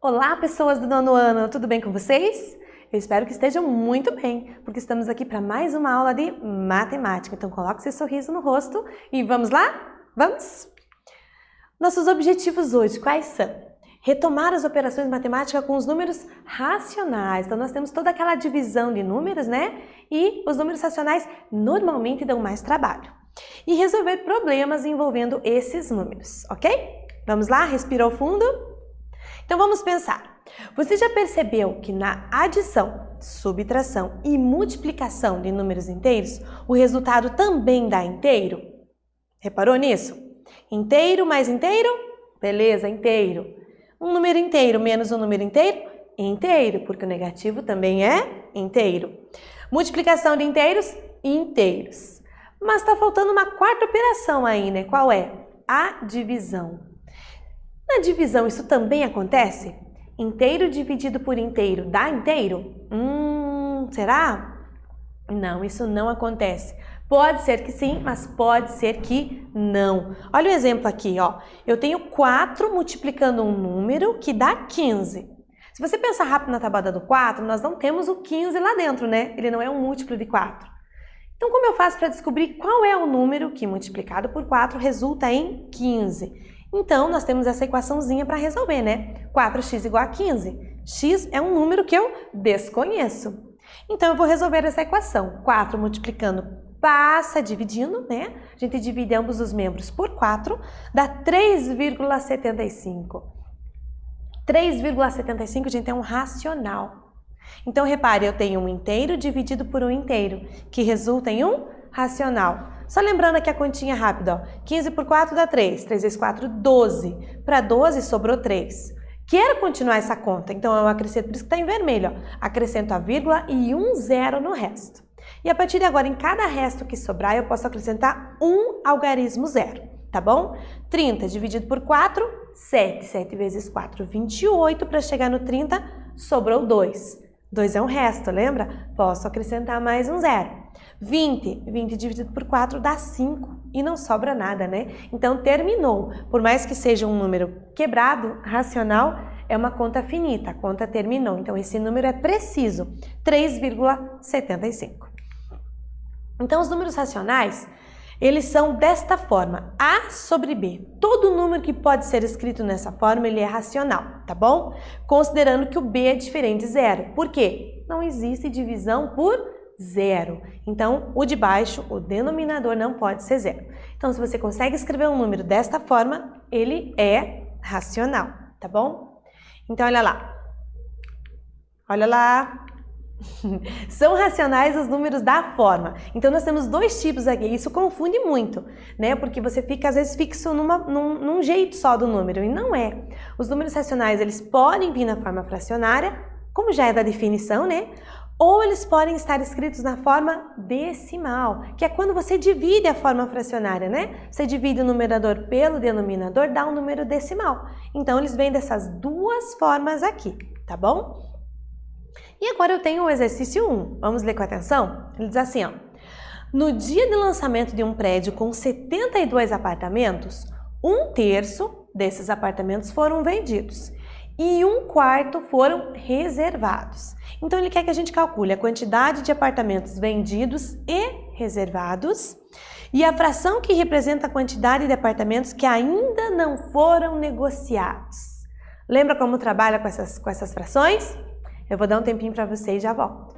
Olá, pessoas do nono ano, tudo bem com vocês? Eu espero que estejam muito bem, porque estamos aqui para mais uma aula de matemática. Então, coloque seu sorriso no rosto e vamos lá? Vamos? Nossos objetivos hoje, quais são? Retomar as operações matemáticas com os números racionais. Então, nós temos toda aquela divisão de números, né? E os números racionais normalmente dão mais trabalho. E resolver problemas envolvendo esses números, ok? Vamos lá? Respirou fundo? Então, vamos pensar. Você já percebeu que na adição, subtração e multiplicação de números inteiros, o resultado também dá inteiro? Reparou nisso? Inteiro mais inteiro? Beleza, inteiro. Um número inteiro menos um número inteiro? Inteiro, porque o negativo também é inteiro. Multiplicação de inteiros? Inteiros. Mas está faltando uma quarta operação aí, né? Qual é? A divisão. Na divisão, isso também acontece? Inteiro dividido por inteiro dá inteiro? Será? Não, isso não acontece. Pode ser que sim, mas pode ser que não. Olha o exemplo aqui, ó. Eu tenho 4 multiplicando um número que dá 15. Se você pensar rápido na tabuada do 4, nós não temos o 15 lá dentro, né? Ele não é um múltiplo de 4. Então, como eu faço para descobrir qual é o número que multiplicado por 4 resulta em 15? Então, nós temos essa equaçãozinha para resolver, né? 4x igual a 15. X é um número que eu desconheço. Então, eu vou resolver essa equação. 4 multiplicando passa dividindo, né? A gente divide ambos os membros por 4, dá 3,75. 3,75, gente, é um racional. Então, repare, eu tenho um inteiro dividido por um inteiro, que resulta em um racional. Só lembrando aqui a continha rápida, ó. 15 por 4 dá 3. 3 vezes 4, 12. Para 12 sobrou 3. Quero continuar essa conta, então eu acrescento, por isso que está em vermelho, ó. Acrescento a vírgula e um zero no resto. E a partir de agora, em cada resto que sobrar, eu posso acrescentar um algarismo zero, tá bom? 30 dividido por 4, 7. 7 vezes 4, 28. Para chegar no 30, sobrou 2. 2 é um resto, lembra? Posso acrescentar mais um zero. 20 dividido por 4 dá 5 e não sobra nada, né? Então, terminou. Por mais que seja um número quebrado, racional, é uma conta finita, a conta terminou. Então, esse número é preciso, 3,75. Então, os números racionais, eles são desta forma, A sobre B. Todo número que pode ser escrito nessa forma, ele é racional, tá bom? Considerando que o B é diferente de zero. Por quê? Não existe divisão por zero. Então, o de baixo, o denominador, não pode ser zero. Então, se você consegue escrever um número desta forma, ele é racional, tá bom? Então, olha lá. Olha lá. São racionais os números da forma. Então, nós temos dois tipos aqui. Isso confunde muito, né? Porque você fica, às vezes, fixo num jeito só do número, e não é. Os números racionais, eles podem vir na forma fracionária, como já é da definição, né? Ou eles podem estar escritos na forma decimal, que é quando você divide a forma fracionária, né? Você divide o numerador pelo denominador, dá um número decimal. Então, eles vêm dessas duas formas aqui, tá bom? E agora eu tenho o exercício 1. Vamos ler com atenção? Ele diz assim, ó. No dia de lançamento de um prédio com 72 apartamentos, 1/3 desses apartamentos foram vendidos e 1/4 foram reservados. Então, ele quer que a gente calcule a quantidade de apartamentos vendidos e reservados e a fração que representa a quantidade de apartamentos que ainda não foram negociados. Lembra como trabalha com essas frações? Eu vou dar um tempinho para você e já volto.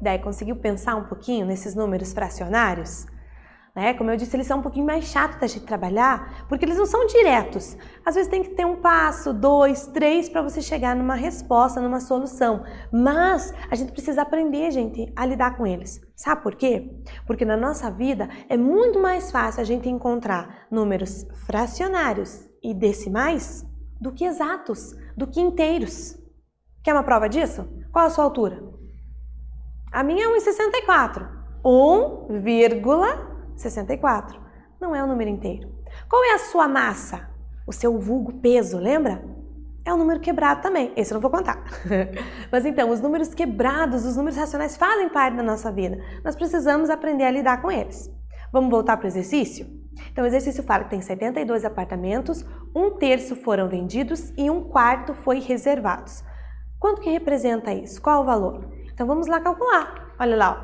Daí conseguiu pensar um pouquinho nesses números fracionários? Né? Como eu disse, eles são um pouquinho mais chatos da gente trabalhar, porque eles não são diretos. Às vezes tem que ter um passo, 2, 3 para você chegar numa resposta, numa solução. Mas a gente precisa aprender, gente, a lidar com eles. Sabe por quê? Porque na nossa vida é muito mais fácil a gente encontrar números fracionários e decimais do que exatos, do que inteiros. Quer uma prova disso? Qual a sua altura? A minha é 1,64. 1,64. Não é um número inteiro. Qual é a sua massa? O seu vulgo peso, lembra? É um número quebrado também. Esse eu não vou contar. Mas então, os números quebrados, os números racionais fazem parte da nossa vida. Nós precisamos aprender a lidar com eles. Vamos voltar para o exercício? Então, o exercício fala que tem 72 apartamentos, 1/3 foram vendidos e 1/4 foi reservados. Quanto que representa isso? Qual o valor? Então, vamos lá calcular. Olha lá. Ó.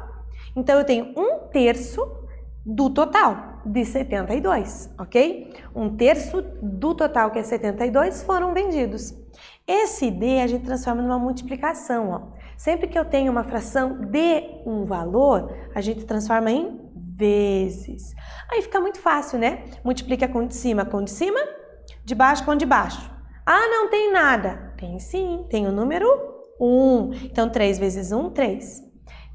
Então, eu tenho 1/3 do total de 72, ok? 1/3 do total, que é 72, foram vendidos. Esse D a gente transforma numa multiplicação, ó. Sempre que eu tenho uma fração de um valor, a gente transforma em vezes. Aí fica muito fácil, né? Multiplica com de cima, de baixo com de baixo. Ah, não tem nada. Tem sim, tem o número 1. Então, 3 vezes 1, 3.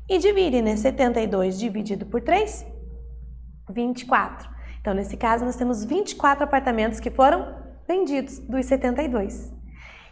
E divide, né? 72 dividido por 3, 24. Então, nesse caso, nós temos 24 apartamentos que foram vendidos dos 72.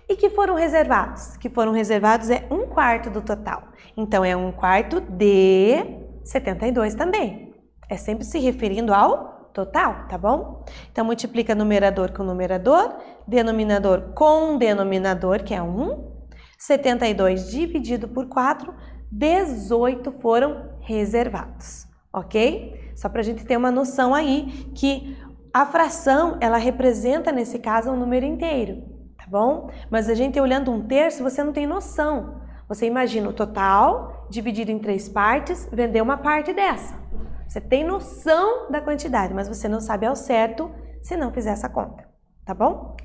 E que foram reservados? Que foram reservados é 1/4 do total. Então, é 1/4 de 72 também. É sempre se referindo ao total, tá bom? Então, multiplica numerador com numerador, denominador com denominador, que é 1. 72 dividido por 4, 18 foram reservados, ok? Só para a gente ter uma noção aí que a fração, ela representa, nesse caso, um número inteiro, tá bom? Mas a gente olhando 1/3, você não tem noção. Você imagina o total dividido em 3 partes, vender uma parte dessa. Você tem noção da quantidade, mas você não sabe ao certo se não fizer essa conta, tá bom?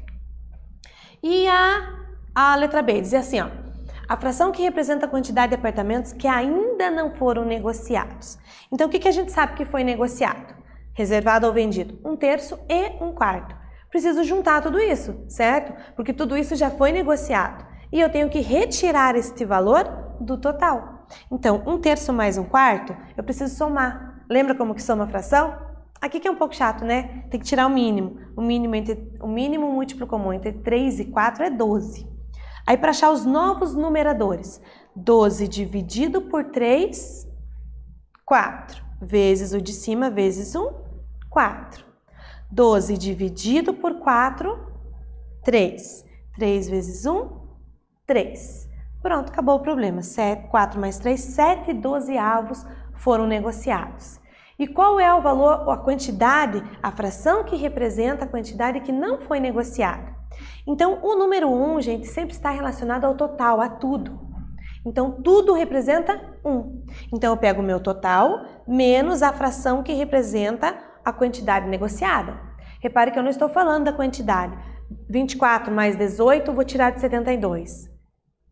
E a letra B diz assim, ó. A fração que representa a quantidade de apartamentos que ainda não foram negociados. Então, o que a gente sabe que foi negociado? Reservado ou vendido? 1/3 e 1/4. Preciso juntar tudo isso, certo? Porque tudo isso já foi negociado. E eu tenho que retirar este valor do total. Então, 1/3 mais 1/4, eu preciso somar. Lembra como que soma a fração? Aqui que é um pouco chato, né? Tem que tirar o mínimo. O mínimo múltiplo comum entre 3 e 4 é 12. Aí, para achar os novos numeradores, 12 dividido por 3, 4. Vezes o de cima, vezes 1, 4. 12 dividido por 4, 3. 3 vezes 1, 3. Pronto, acabou o problema. 4 mais 3, 7/12 foram negociados. E qual é o valor, a quantidade, a fração que representa a quantidade que não foi negociada? Então, o número 1, gente, sempre está relacionado ao total, a tudo. Então, tudo representa 1. Então, eu pego o meu total menos a fração que representa a quantidade negociada. Repare que eu não estou falando da quantidade. 24 mais 18, vou tirar de 72.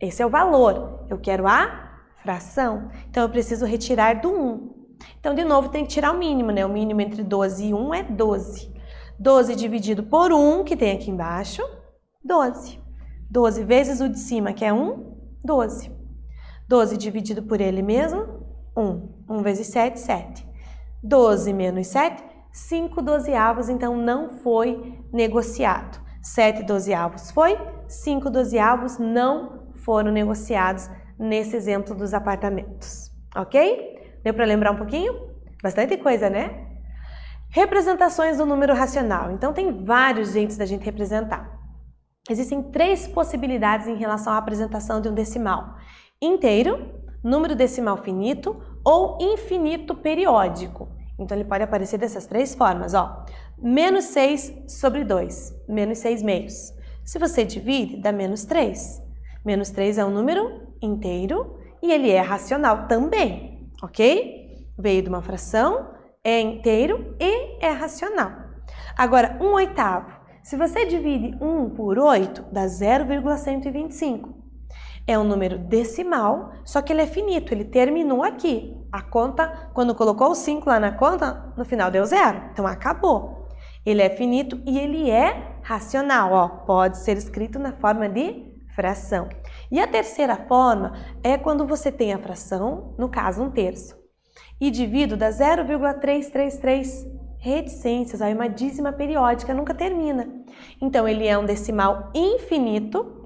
Esse é o valor. Eu quero a fração. Então, eu preciso retirar do 1. Então, de novo, tem que tirar o mínimo, né? O mínimo entre 12 e 1 é 12. 12 dividido por 1, que tem aqui embaixo, 12. 12 vezes o de cima, que é 1, 12. 12 dividido por ele mesmo, 1. 1 vezes 7, 7. 12 menos 7, 5/12, então não foi negociado. 7/12 foi, 5/12 não foram negociados nesse exemplo dos apartamentos, ok? Deu para lembrar um pouquinho? Bastante coisa, né? Representações do número racional. Então, tem vários jeitos da gente representar. Existem 3 possibilidades em relação à apresentação de um decimal. Inteiro, número decimal finito ou infinito periódico. Então, ele pode aparecer dessas 3 formas, ó. Menos 6 sobre 2, menos 6 meios. Se você divide, dá menos 3. Menos 3 é um número inteiro e ele é racional também, ok? Veio de uma fração, é inteiro e é racional. Agora, 1/8. Se você divide 1 por 8, dá 0,125. É um número decimal, só que ele é finito, ele terminou aqui. A conta, quando colocou o 5 lá na conta, no final deu 0, então acabou. Ele é finito e ele é racional, ó, pode ser escrito na forma de fração. E a terceira forma é quando você tem a fração, no caso 1/3, e divido dá 0,333 reticências, aí uma dízima periódica, nunca termina. Então ele é um decimal infinito,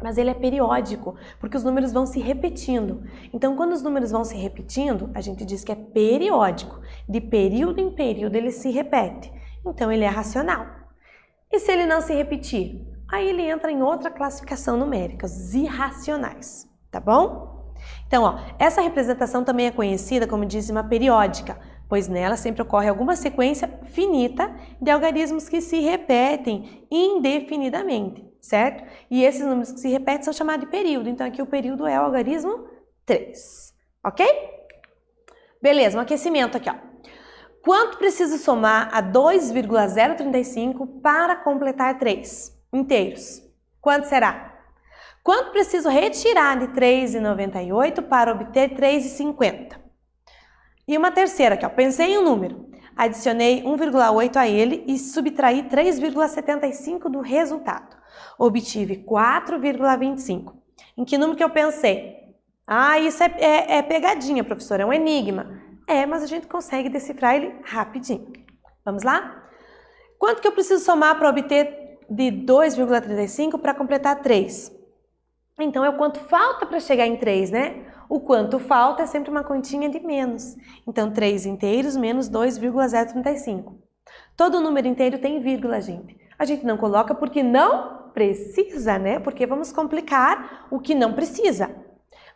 mas ele é periódico, porque os números vão se repetindo. Então, quando os números vão se repetindo, a gente diz que é periódico. De período em período ele se repete. Então, ele é racional. E se ele não se repetir? Aí ele entra em outra classificação numérica, os irracionais, tá bom? Então, ó, essa representação também é conhecida como dízima periódica, pois nela sempre ocorre alguma sequência finita de algarismos que se repetem indefinidamente. Certo? E esses números que se repetem são chamados de período. Então, aqui o período é o algarismo 3. Ok? Beleza, um aquecimento aqui, ó. Quanto preciso somar a 2,035 para completar 3 inteiros? Quanto será? Quanto preciso retirar de 3,98 para obter 3,50? E uma terceira aqui, ó. Pensei em um número. Adicionei 1,8 a ele e subtraí 3,75 do resultado. Obtive 4,25. Em que número que eu pensei? Ah, isso é pegadinha, professora, é um enigma. É, mas a gente consegue decifrar ele rapidinho. Vamos lá? Quanto que eu preciso somar para obter de 2,35 para completar 3? Então, é o quanto falta para chegar em 3, né? O quanto falta é sempre uma continha de menos. Então, 3 inteiros menos 2,035. Todo número inteiro tem vírgula, gente. A gente não coloca porque não precisa, né? Porque vamos complicar o que não precisa.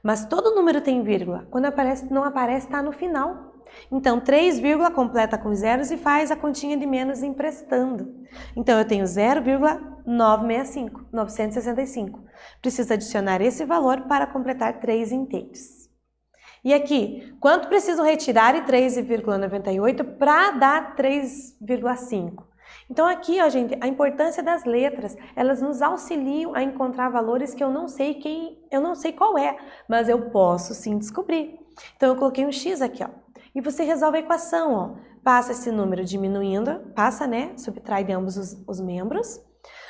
Mas todo número tem vírgula. Quando aparece, não aparece, está no final. Então, 3, completa com zeros e faz a continha de menos emprestando. Então, eu tenho 0,965. Preciso adicionar esse valor para completar 3 inteiros. E aqui, quanto preciso retirar de 3,98 para dar 3,5? Então aqui, ó, gente, a importância das letras, elas nos auxiliam a encontrar valores que eu não sei qual é, mas eu posso sim descobrir. Então eu coloquei um X aqui, ó. E você resolve a equação, ó. Passa esse número diminuindo, passa, né? Subtrai de ambos os membros.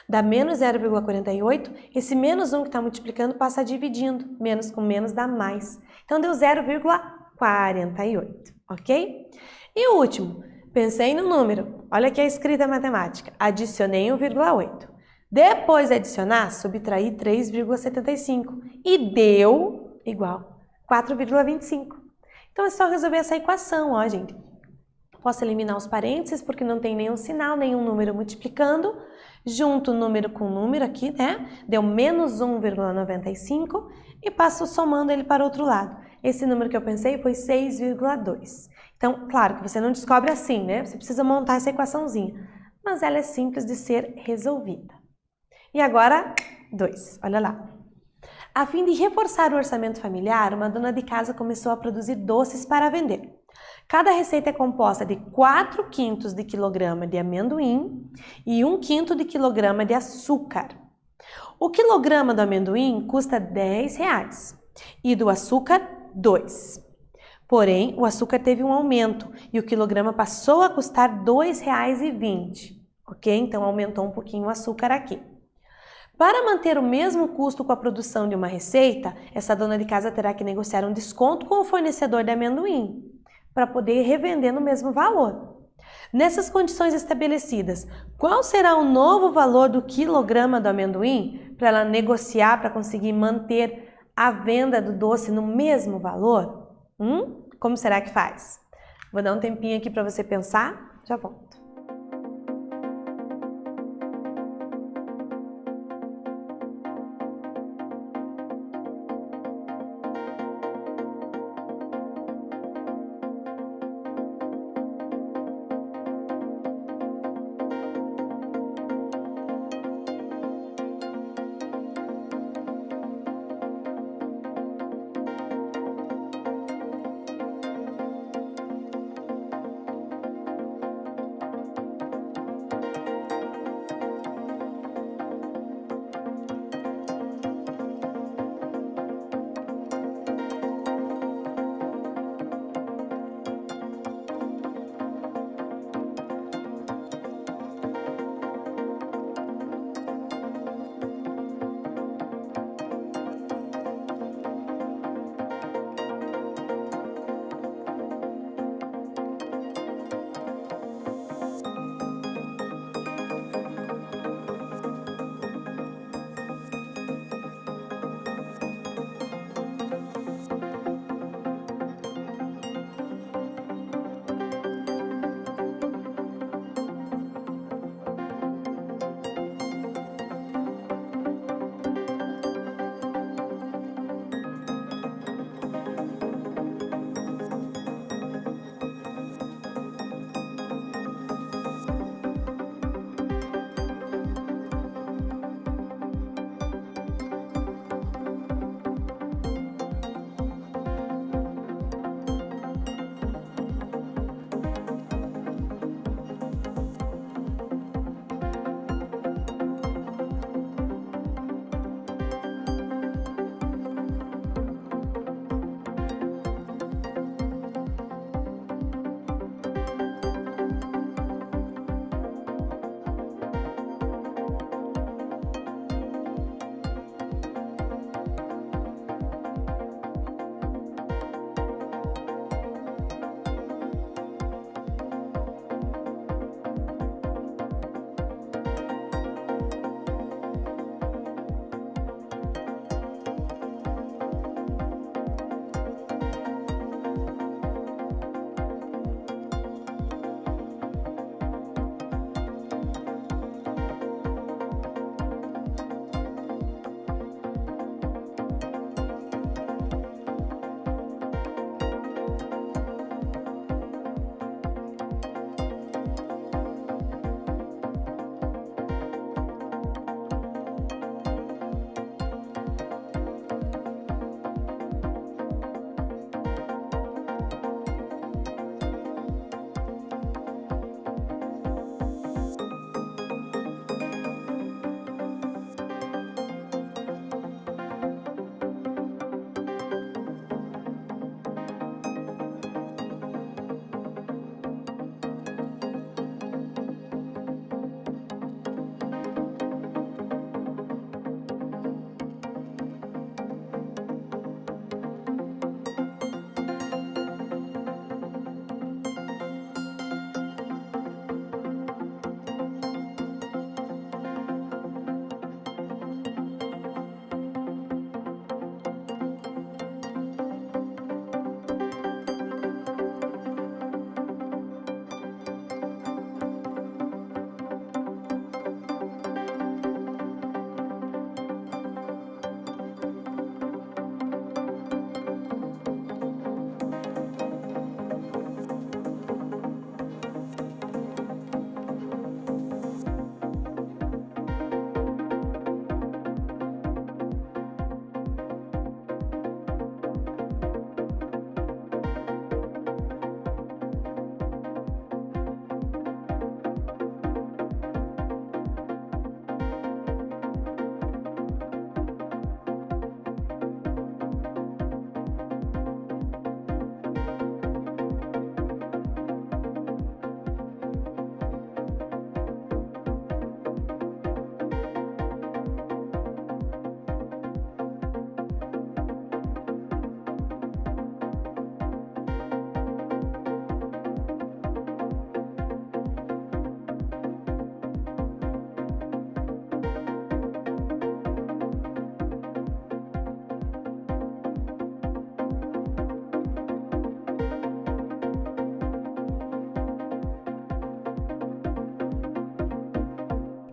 Dá menos 0,48. Esse menos 1 que está multiplicando passa dividindo. Menos com menos dá mais. Então deu 0,48, ok? E o último, pensei no número. Olha aqui a escrita matemática. Adicionei 1,8. Depois de adicionar, subtraí 3,75 e deu igual 4,25. Então é só resolver essa equação, ó, gente. Posso eliminar os parênteses porque não tem nenhum sinal, nenhum número multiplicando. Junto número com número aqui, né? Deu menos 1,95 e passo somando ele para o outro lado. Esse número que eu pensei foi 6,2. Então, claro que você não descobre assim, né? Você precisa montar essa equaçãozinha. Mas ela é simples de ser resolvida. E agora, 2. Olha lá. A fim de reforçar o orçamento familiar, uma dona de casa começou a produzir doces para vender. Cada receita é composta de 4/5 de quilograma de amendoim e 1/5 de quilograma de açúcar. O quilograma do amendoim custa R$10 e do açúcar 2. Porém, o açúcar teve um aumento e o quilograma passou a custar R$2,20. Ok? Então, aumentou um pouquinho o açúcar aqui. Para manter o mesmo custo com a produção de uma receita, essa dona de casa terá que negociar um desconto com o fornecedor de amendoim, para poder revender no mesmo valor. Nessas condições estabelecidas, qual será o novo valor do quilograma do amendoim para ela negociar para conseguir manter a venda do doce no mesmo valor? Como será que faz? Vou dar um tempinho aqui para você pensar, já volto.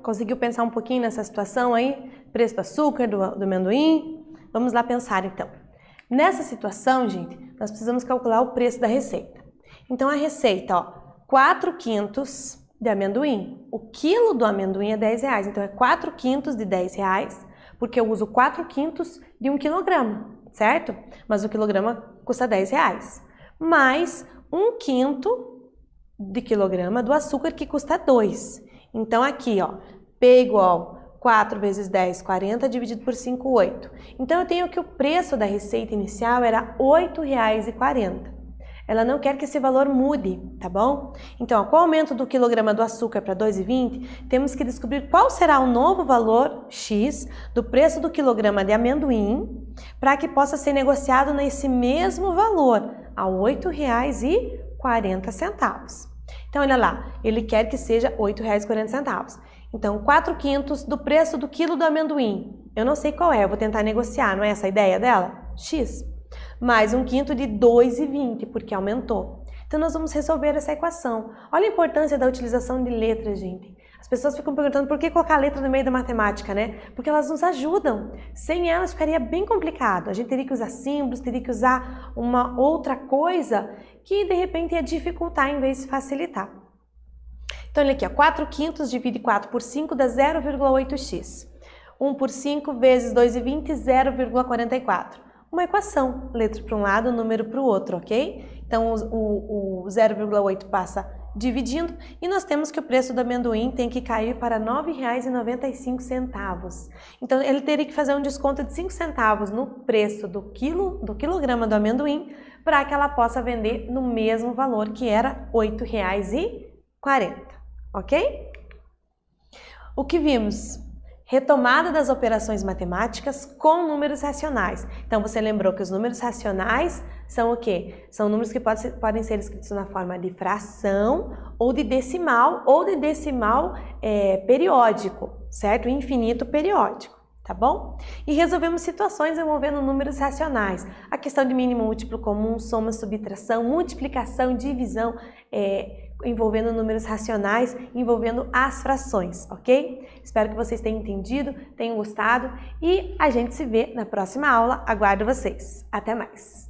Conseguiu pensar um pouquinho nessa situação aí? Preço do açúcar, do amendoim? Vamos lá pensar então. Nessa situação, gente, nós precisamos calcular o preço da receita. Então a receita, ó, 4 quintos de amendoim. O quilo do amendoim é 10 reais, então é 4 quintos de 10 reais, porque eu uso 4 quintos de 1 quilograma, certo? Mas o quilograma custa 10 reais. Mais 1 quinto de quilograma do açúcar, que custa 2. Então aqui, ó, P igual 4 vezes 10, 40, dividido por 5, 8. Então eu tenho que o preço da receita inicial era R$ 8,40. Ela não quer que esse valor mude, tá bom? Então, com o aumento do quilograma do açúcar para 2,20, temos que descobrir qual será o novo valor X do preço do quilograma de amendoim para que possa ser negociado nesse mesmo valor, a R$ 8,40. Então, olha lá, ele quer que seja R$ 8,40. Então, 4 quintos do preço do quilo do amendoim. Eu não sei qual é, eu vou tentar negociar, não é essa a ideia dela? X. Mais 1 quinto de 2,20, porque aumentou. Então, nós vamos resolver essa equação. Olha a importância da utilização de letras, gente. As pessoas ficam perguntando por que colocar a letra no meio da matemática, né? Porque elas nos ajudam. Sem elas ficaria bem complicado. A gente teria que usar símbolos, teria que usar uma outra coisa que, de repente, ia dificultar em vez de facilitar. Então, olha aqui, ó, 4 quintos divide 4 por 5 dá 0,8x. 1 por 5 vezes 2,20, 0,44. Uma equação, letra para um lado, número para o outro, ok? Então, o 0,8 passa dividindo e nós temos que o preço do amendoim tem que cair para R$ 9,95. Então, ele teria que fazer um desconto de 5 centavos no preço do quilograma do amendoim para que ela possa vender no mesmo valor, que era R$ 8,40, ok? O que vimos? Retomada das operações matemáticas com números racionais. Então, você lembrou que os números racionais são o quê? São números que podem ser escritos na forma de fração ou de decimal periódico, certo? Infinito periódico, tá bom? E resolvemos situações envolvendo números racionais. A questão de mínimo múltiplo comum, soma, subtração, multiplicação, divisão, envolvendo números racionais, envolvendo as frações, ok? Espero que vocês tenham entendido, tenham gostado e a gente se vê na próxima aula. Aguardo vocês. Até mais!